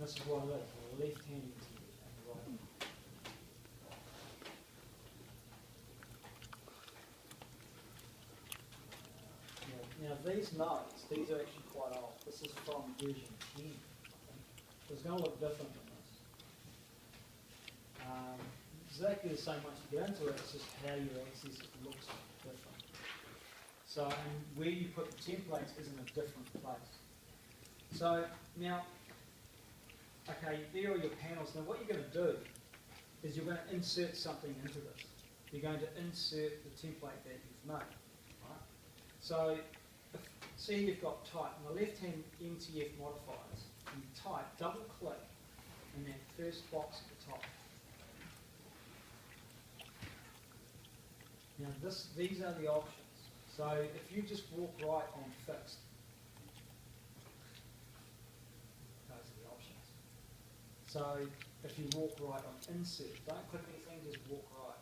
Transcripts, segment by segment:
this is what it is, the left-hand NTF and the right-hand. Now these notes, these are actually quite old. This is from version 10, I think. So it's going to look different than this. Exactly the same once you get into it, it's just how you access it looks different. So, and where you put the templates is in a different place. So now, okay, there are your panels. Now what you're going to do is you're going to insert something into this. You're going to insert the template that you've made. Right? So, see you've got type. On the left-hand NTF modifiers, you type, double-click in that first box at the top. Now these are the options. So if you just walk right on fixed, those are the options. So if you walk right on insert, don't click anything, just walk right.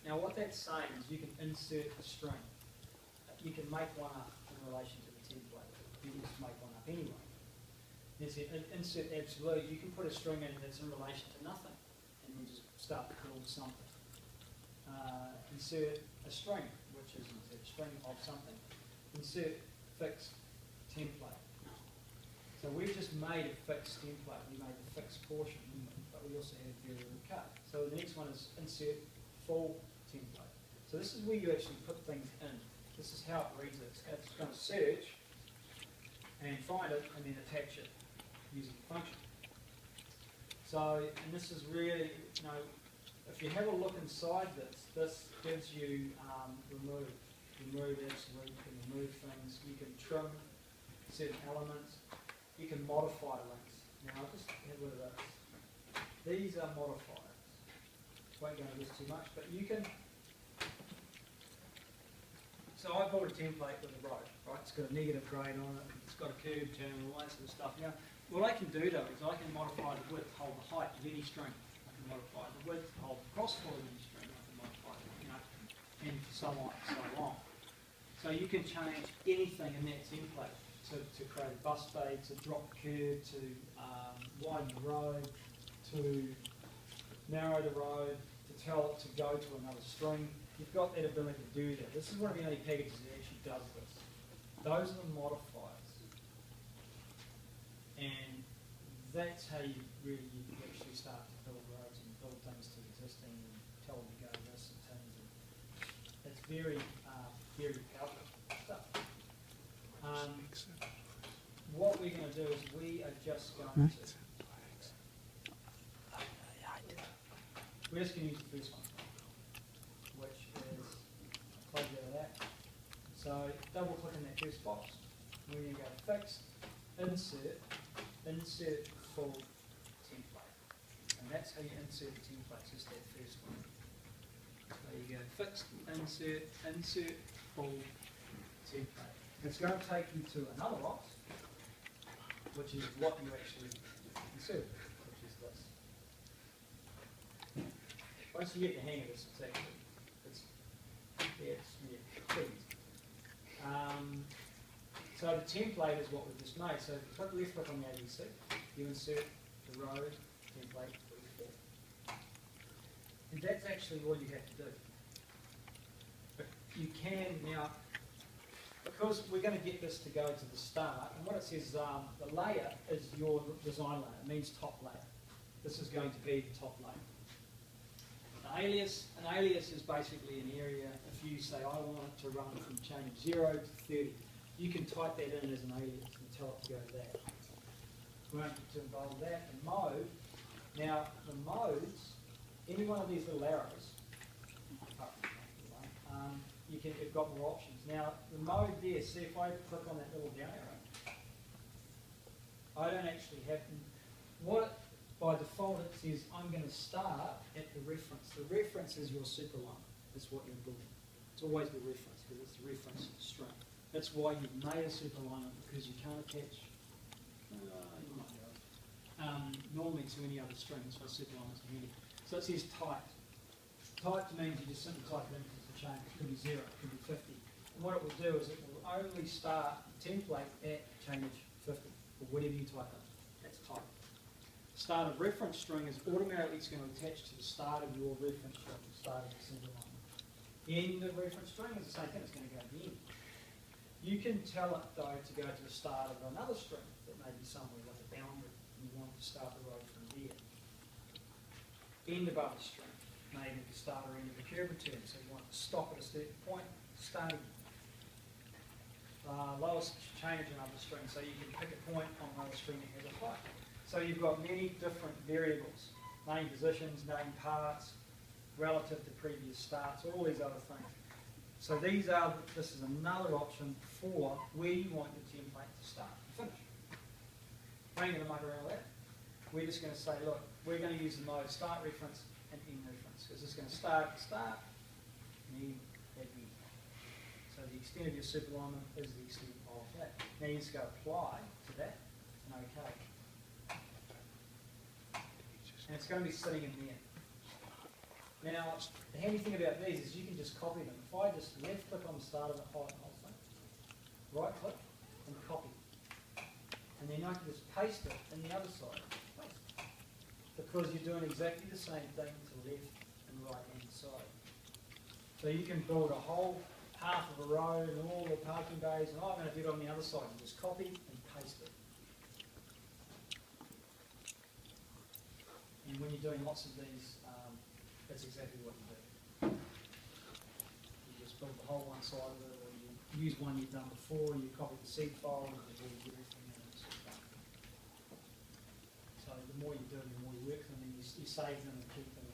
Now what that's saying is you can insert a string. You can make one up in relation to the template. You can just make one up anyway. There's an insert absolute. You can put a string in that's in relation to nothing and then just start to build something. Insert a string, which is a string of something. Insert fixed template. So we've just made a fixed template. We made a fixed portion, but we also had a variable cut. So the next one is insert full template. So this is where you actually put things in. This is how it reads it. It's going to search and find it and then attach it using the function. So, and this is really, you know, if you have a look inside this, this gives you remove absolute, you can remove things, you can trim certain elements, you can modify links. Now I'll just have a look at this. These are modifiers. Won't go into this too much, but you can. So I built a template with a road, right? It's got a negative grade on it, it's got a curve term, all that sort of stuff. Now, what I can do though is I can modify the width, hold the height of any string. Modify the width, hold the cross-flow of the string, I can modify it, you know, and so on and so on. So you can change anything in that template to create a bus bay, to drop the curve, to widen the road, to narrow the road, to tell it to go to another string. You've got that ability to do that. This is one of the only packages that actually does this. Those are the modifiers. And that's how you really actually start to build roads and build things to existing and tell them to go this and things. And it's very, very powerful stuff. What we're going to do is we are just going to, we're just going to use the first one, which is, close out of that. So double click in that first box. We're going to go to fixed, insert full template. And that's how you insert the template, just that first one. So you go fixed, insert full template. It's going to take you to another box, which is what you actually insert, which is this. Once you get the hang of this, it's actually, pretty easy. So the template is what we've just made. So if you click left click on the ABC, you insert the road template 44. And that's actually all you have to do. But you can now, because we're going to get this to go to the start, and what it says is the layer is your design layer. It means top layer. This is going to be the top layer. An alias is basically an area. If you say I want it to run from chain 0 to 30, you can type that in as an alias and tell it to go to that. We won't get too involved with that. The mode, now the modes, any one of these little arrows, you've got more options. Now the mode there, see if I click on that little down arrow, I don't actually have, by default it says I'm going to start at the reference. The reference is your super line. That's what you're building. It's always the reference because it's the reference string. That's why you've made a super line because you can't attach normally to any other string. That's why super line is handy. So it says typed. Typed means you just simply type it into the chain. It could be 0, it could be 50. And what it will do is it will only start the template at chainage 50. or whatever you type in. That's type. Start of reference string is automatically going to attach to the start of your reference string, the start of the single line. The end of reference string is the same thing, it's going to go to the end. You can tell it though to go to the start of another string that may be somewhere like a boundary. You want to start the row from there. End of other string, maybe the start or end of the curve return, so you want to stop at a certain point, start again. Lowest change in other string, so you can pick a point on another string that has a height. So you've got many different variables, name positions, name parts, relative to previous starts, all these other things. So this is another option for where you want your template to start and finish. We ain't going to muck around with that. We're just going to say, look, we're going to use the mode start reference and end reference, because it's going to start at the start and end at the end. So the extent of your superalignment is the extent of that. Now you just go apply to that and OK. And it's going to be sitting in there. Now, the handy thing about these is you can just copy them. If I just left click on the start of the whole thing, right click and copy. And then I can just paste it in the other side. Because you're doing exactly the same thing to left and right hand side. So you can build a whole half of a road and all the parking bays, and I'm going to do it on the other side. You just copy and paste it. And when you're doing lots of these, that's exactly what you do. You just build the whole one side of it, or you use one you've done before, you copy the seed file, and you do everything in it. So the more you do, the more you work them, and you save them and keep them.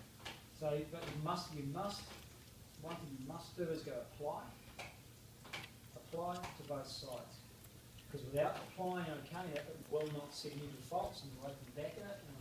So, but one thing you must do is go apply to both sides. Because without applying OK, it will not set any defaults, and you open back at it, and